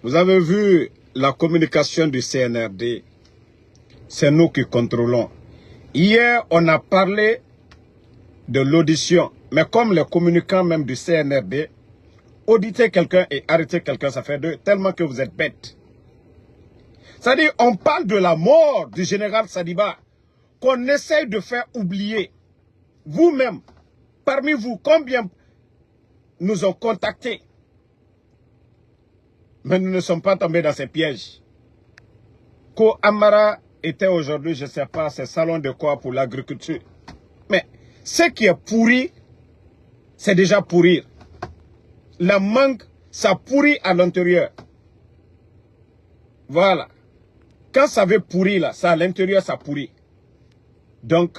Vous avez vu la communication du CNRD. C'est nous qui contrôlons. Hier, on a parlé de l'audition. Mais comme les communicants même du CNRD, auditer quelqu'un et arrêter quelqu'un, ça fait deux, tellement que vous êtes bêtes. C'est-à-dire, on parle de la mort du général Sadiba, qu'on essaye de faire oublier. Vous-même, parmi vous, combien nous ont contactés? Mais nous ne sommes pas tombés dans ces pièges. Ko Amara était aujourd'hui, je ne sais pas, c'est salon de quoi pour l'agriculture. Mais ce qui est pourri, c'est déjà pourrir. La mangue, ça pourrit à l'intérieur. Voilà. Quand ça veut pourrir, là, ça à l'intérieur, ça pourrit. Donc,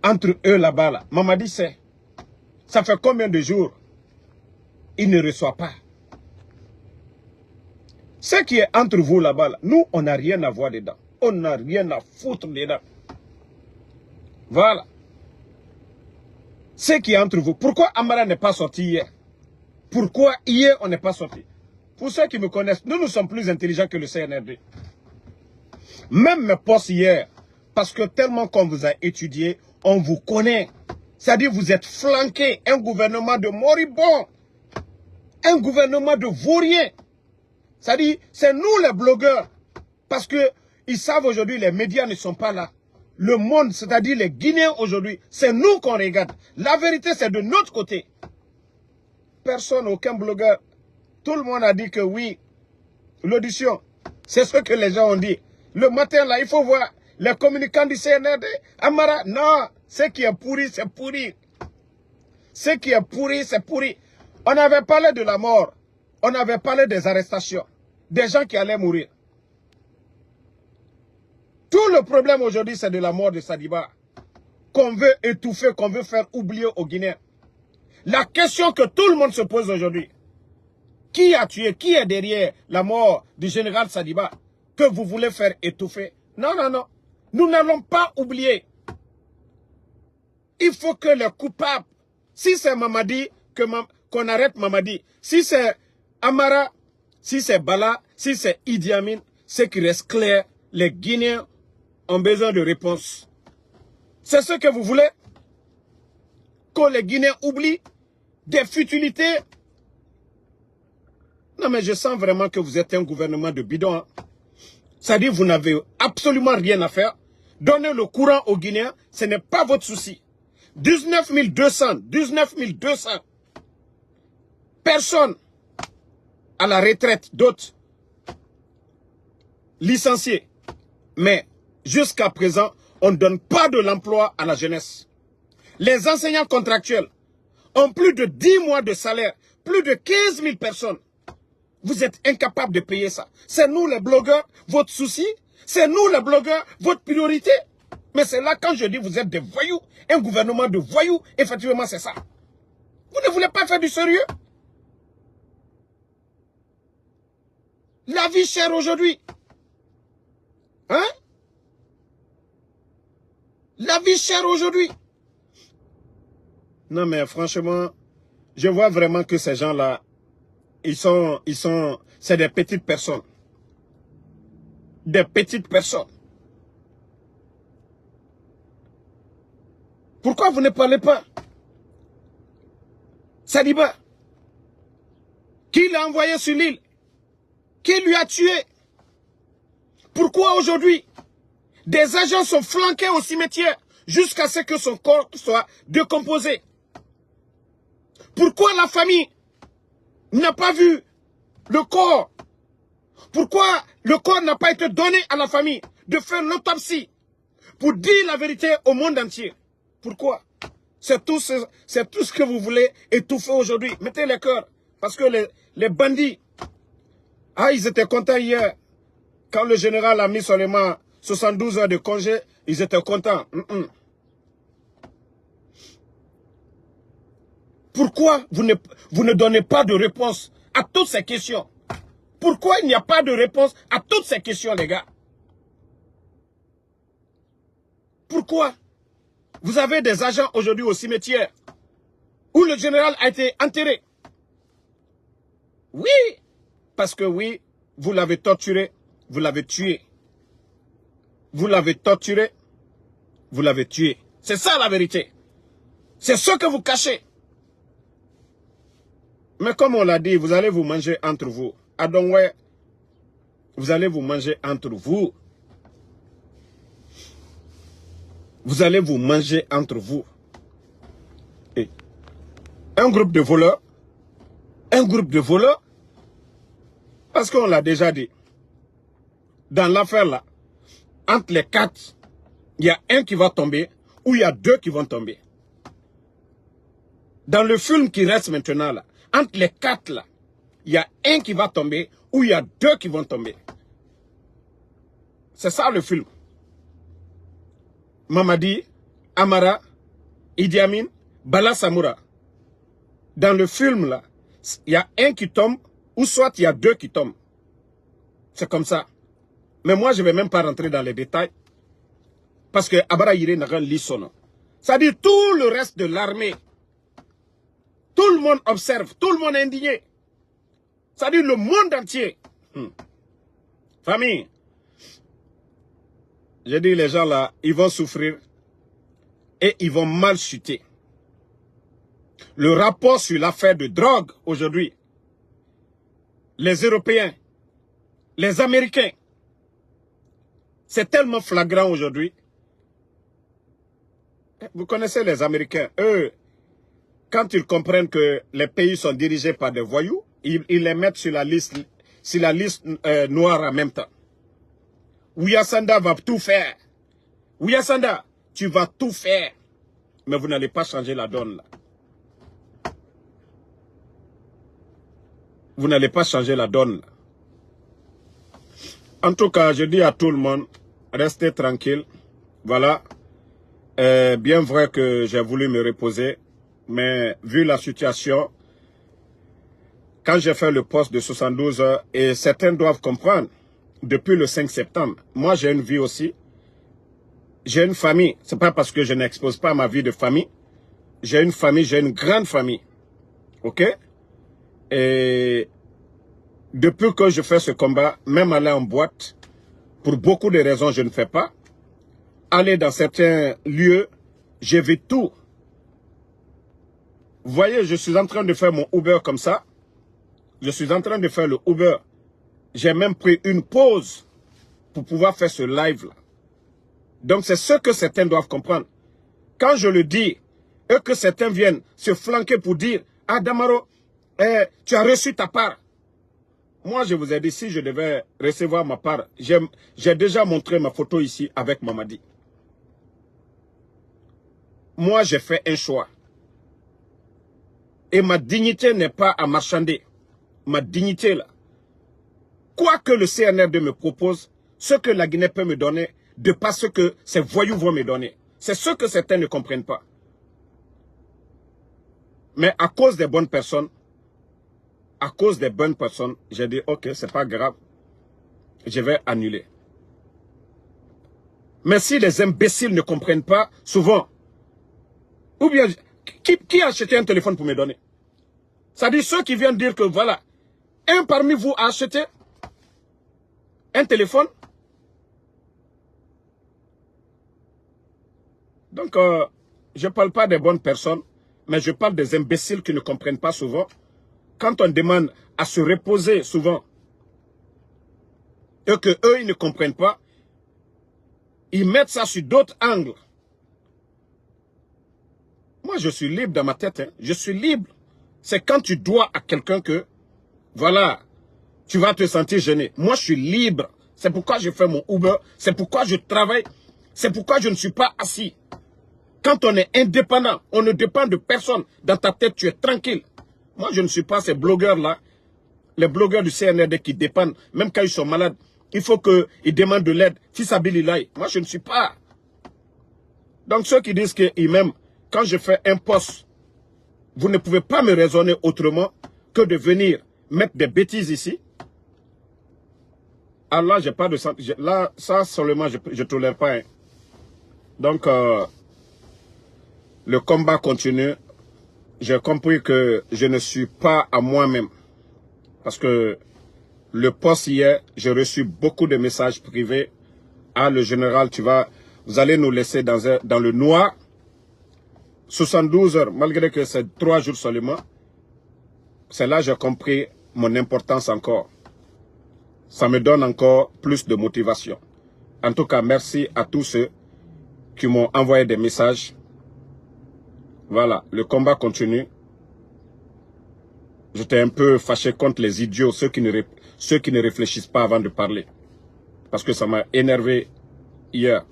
entre eux là-bas, là, Mamadi sait. Ça fait combien de jours il ne reçoit pas? Ce qui est entre vous là-bas, là, nous, on n'a rien à voir dedans. On n'a rien à foutre dedans. Voilà. Ce qui est entre vous. Pourquoi Amara n'est pas sorti hier? Pourquoi hier on n'est pas sorti? Pour ceux qui me connaissent, nous sommes plus intelligents que le CNRD. Même mes postes hier, parce que tellement qu'on vous a étudié, on vous connaît. C'est-à-dire vous êtes flanqué, un gouvernement de moribonds, un gouvernement de vauriens. C'est-à-dire, c'est nous les blogueurs, parce que ils savent aujourd'hui les médias ne sont pas là. Le monde, c'est-à-dire les Guinéens aujourd'hui, c'est nous qu'on regarde. La vérité, c'est de notre côté. Personne, aucun blogueur. Tout le monde a dit que oui, l'audition, c'est ce que les gens ont dit. Le matin, là, il faut voir les communicants du CNRD. Amara, non, ce qui est pourri, c'est pourri. Ce qui est pourri, c'est pourri. On avait parlé de la mort. On avait parlé des arrestations. Des gens qui allaient mourir. Tout le problème aujourd'hui, c'est de la mort de Sadiba. Qu'on veut étouffer, qu'on veut faire oublier aux Guinéens. La question que tout le monde se pose aujourd'hui. Qui a tué, qui est derrière la mort du général Sadiba que vous voulez faire étouffer? Non, non, non. Nous n'allons pas oublier. Il faut que les coupables, si c'est Mamadi, qu'on arrête Mamadi. Si c'est Amara, si c'est Bala, si c'est Idi Amin, ce qui reste clair, les Guinéens ont besoin de réponses. C'est ce que vous voulez? Que les Guinéens oublient des futilités? Non, mais je sens vraiment que vous êtes un gouvernement de bidon. Hein. C'est-à-dire vous n'avez absolument rien à faire. Donnez le courant aux Guinéens, ce n'est pas votre souci. 19 200 personnes à la retraite, d'autres licenciés. Mais jusqu'à présent, on ne donne pas de l'emploi à la jeunesse. Les enseignants contractuels ont plus de 10 mois de salaire, plus de 15 000 personnes. Vous êtes incapables de payer ça. C'est nous les blogueurs, votre souci. C'est nous les blogueurs, votre priorité. Mais c'est là quand je dis vous êtes des voyous, un gouvernement de voyous, effectivement c'est ça. Vous ne voulez pas faire du sérieux? La vie chère aujourd'hui. Hein? La vie chère aujourd'hui. Non mais franchement, je vois vraiment que ces gens-là, c'est des petites personnes. Des petites personnes. Pourquoi vous ne parlez pas? Sadiba, qui l'a envoyé sur l'île? Qui lui a tué? Pourquoi aujourd'hui des agents sont flanqués au cimetière jusqu'à ce que son corps soit décomposé? Pourquoi la famille n'a pas vu le corps? Pourquoi le corps n'a pas été donné à la famille de faire l'autopsie pour dire la vérité au monde entier? Pourquoi? C'est tout ce que vous voulez étouffer aujourd'hui. Mettez les cœurs. Parce que les bandits, ils étaient contents hier. Quand le général a mis seulement 72 heures de congé, ils étaient contents. Pourquoi vous ne donnez pas de réponse à toutes ces questions? Pourquoi il n'y a pas de réponse à toutes ces questions, les gars? Pourquoi? Vous avez des agents aujourd'hui au cimetière où le général a été enterré. Oui, parce que oui, vous l'avez torturé, vous l'avez tué. Vous l'avez torturé, vous l'avez tué. C'est ça la vérité. C'est ce que vous cachez. Mais comme on l'a dit, vous allez vous manger entre vous. Adonwe, vous allez vous manger entre vous. Vous allez vous manger entre vous. Et un groupe de voleurs, parce qu'on l'a déjà dit, dans l'affaire là, entre les 4, il y a un qui va tomber, ou il y a 2 qui vont tomber. Dans le film qui reste maintenant là, entre les 4 là, il y a un qui va tomber, ou il y a 2 qui vont tomber. C'est ça le film. Mamadi, Amara, Idi Amin, Bala Samoura. Dans le film là, il y a un qui tombe, ou soit il y a 2 qui tombent. C'est comme ça. Mais moi, je ne vais même pas rentrer dans les détails. Parce que Abara Yire n'a rien lu son nom. C'est-à-dire tout le reste de l'armée. Tout le monde observe. Tout le monde est indigné. C'est-à-dire le monde entier. Famille. J'ai dit les gens là, ils vont souffrir. Et ils vont mal chuter. Le rapport sur l'affaire de drogue aujourd'hui. Les Européens. Les Américains. C'est tellement flagrant aujourd'hui. Vous connaissez les Américains. Eux, quand ils comprennent que les pays sont dirigés par des voyous, ils les mettent sur la liste noire en même temps. Ouyasanda va tout faire. Ouyasanda, tu vas tout faire. Mais vous n'allez pas changer la donne là. Vous n'allez pas changer la donne là. En tout cas, je dis à tout le monde, restez tranquille. Voilà. Bien vrai que j'ai voulu me reposer, mais vu la situation, quand j'ai fait le poste de 72 heures, et certains doivent comprendre, depuis le 5 septembre, moi j'ai une vie aussi, j'ai une famille. C'est pas parce que je n'expose pas ma vie de famille. J'ai une famille, j'ai une grande famille. Ok? Et depuis que je fais ce combat, même aller en boîte, pour beaucoup de raisons, je ne fais pas. Aller dans certains lieux, j'évite tout. Vous voyez, je suis en train de faire mon Uber comme ça. Je suis en train de faire le Uber. J'ai même pris une pause pour pouvoir faire ce live-là. Donc, c'est ce que certains doivent comprendre. Quand je le dis, et que certains viennent se flanquer pour dire « Ah, Damaro, tu as reçu ta part. » Moi, je vous ai dit, si je devais recevoir ma part, j'ai déjà montré ma photo ici avec Mamadi. Moi, j'ai fait un choix. Et ma dignité n'est pas à marchander. Ma dignité, là. Quoi que le CNRD me propose, ce que la Guinée peut me donner, de pas ce que ces voyous vont me donner. C'est ce que certains ne comprennent pas. Mais à cause des bonnes personnes, j'ai dit, ok, c'est pas grave, je vais annuler. Mais si les imbéciles ne comprennent pas, souvent, ou bien, qui a acheté un téléphone pour me donner? C'est-à-dire ceux qui viennent dire que voilà, un parmi vous a acheté un téléphone. Donc, je ne parle pas des bonnes personnes, mais je parle des imbéciles qui ne comprennent pas souvent. Quand on demande à se reposer souvent, et que eux ils ne comprennent pas, ils mettent ça sur d'autres angles. Moi, je suis libre dans ma tête. Hein. Je suis libre. C'est quand tu dois à quelqu'un que, voilà, tu vas te sentir gêné. Moi, je suis libre. C'est pourquoi je fais mon Uber. C'est pourquoi je travaille. C'est pourquoi je ne suis pas assis. Quand on est indépendant, on ne dépend de personne. Dans ta tête, tu es tranquille. Moi, je ne suis pas ces blogueurs-là. Les blogueurs du CNRD qui dépendent, même quand ils sont malades. Il faut qu'ils demandent de l'aide. Fisabilillahi. Moi, je ne suis pas. Donc, ceux qui disent qu'ils m'aiment, quand je fais un poste, vous ne pouvez pas me raisonner autrement que de venir mettre des bêtises ici. Alors là, j'ai pas de là, ça seulement, je ne tolère pas. Hein. Donc, le combat continue. J'ai compris que je ne suis pas à moi-même. Parce que le poste hier, j'ai reçu beaucoup de messages privés. Ah, le général, vous allez nous laisser dans le noir. 72 heures, malgré que c'est 3 jours seulement. C'est là que j'ai compris mon importance encore. Ça me donne encore plus de motivation. En tout cas, merci à tous ceux qui m'ont envoyé des messages. Voilà, le combat continue. J'étais un peu fâché contre les idiots, ceux qui ne réfléchissent pas avant de parler. Parce que ça m'a énervé hier.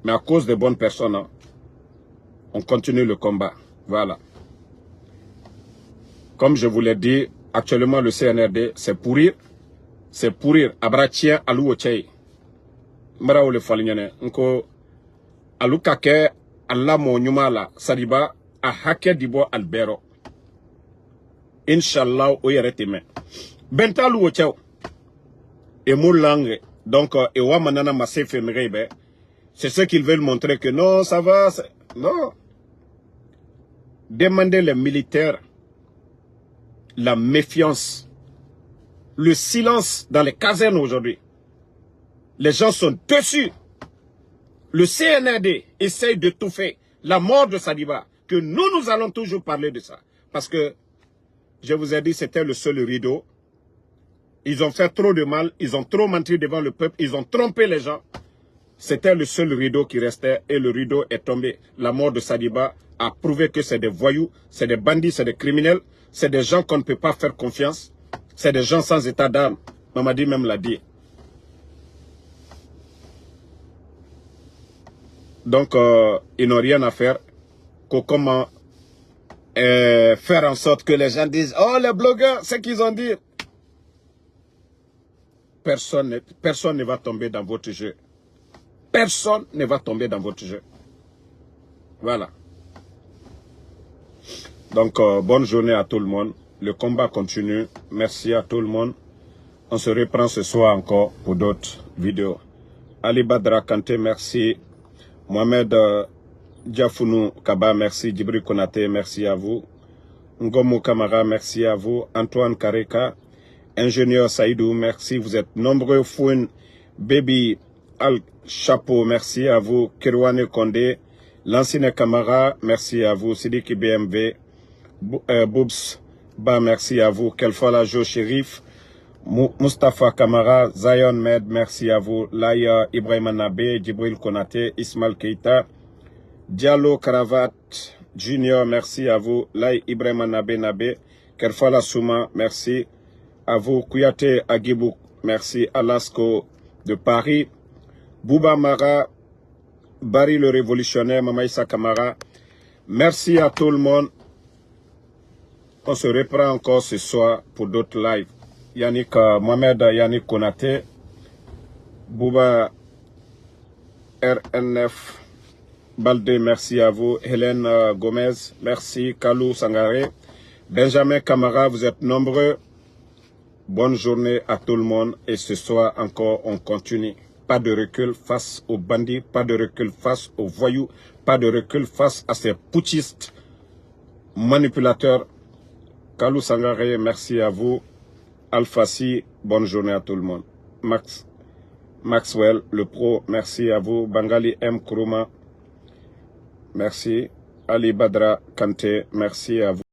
Mais à cause des bonnes personnes, hein, on continue le combat. Voilà. Comme je vous l'ai dit, actuellement le CNRD, c'est pourrir. C'est pourrir. Abratien alou ochei. Mara le falignane. Nko alou kake alla mo nyumala sadiba a hake dibo albero. Inch'Allah o yeretime. Benta alou ochei. Et mon langue. Donc, et wa manana masse femrebe. C'est ce qu'ils veulent montrer que non, ça va. Non. Demandez les militaires la méfiance, le silence dans les casernes aujourd'hui. Les gens sont dessus. Le CNRD essaye de tout faire. La mort de Sadiba, que nous allons toujours parler de ça. Parce que, je vous ai dit, c'était le seul rideau. Ils ont fait trop de mal, ils ont trop menti devant le peuple, ils ont trompé les gens. C'était le seul rideau qui restait et le rideau est tombé. La mort de Sadiba a prouvé que c'est des voyous, c'est des bandits, c'est des criminels. C'est des gens qu'on ne peut pas faire confiance. C'est des gens sans état d'âme. Mamadi même l'a dit. Donc, ils n'ont rien à faire que comment faire en sorte que les gens disent « Oh, les blogueurs, c'est qu'ils ont dit !» Personne ne va tomber dans votre jeu. Personne ne va tomber dans votre jeu. Voilà. Donc, bonne journée à tout le monde. Le combat continue. Merci à tout le monde. On se reprend ce soir encore pour d'autres vidéos. Ali Badra Kanté, merci. Mohamed Diafounou Kaba, merci. Djibril Konaté, merci à vous. Ngomo Kamara, merci à vous. Antoine Kareka, ingénieur Saïdou, merci. Vous êtes nombreux. Fouine Baby Al Chapeau, merci à vous. Kirwane Kondé, Lancine Kamara, merci à vous. Sidiki BMV. Boubs, bah merci à vous. Kelfala Jo Sherif, Mustafa Kamara, Zion Med, merci à vous. Laïa Ibrahim Nabe, Djibril Konaté, Ismail Keita, Diallo Karavat Junior, merci à vous. Laï Ibrahim Nabe, Kelfala Souma, merci à vous. Kouyaté Agibou, merci. Alasco de Paris, Bouba Mara, Barry le révolutionnaire, Mamaïsa Kamara, merci à tout le monde. On se reprend encore ce soir pour d'autres lives. Yannick Mohamed Yannick Konaté, Bouba RNF Baldé, merci à vous. Hélène Gomez, merci. Kalou Sangaré, Benjamin Camara, vous êtes nombreux. Bonne journée à tout le monde. Et ce soir encore, on continue. Pas de recul face aux bandits, pas de recul face aux voyous, pas de recul face à ces putschistes manipulateurs. Kalou Sangaré, merci à vous. Alfassi, bonne journée à tout le monde. Maxwell, le pro, merci à vous. Bangali M. Kuruma, merci. Ali Badra Kanté, merci à vous.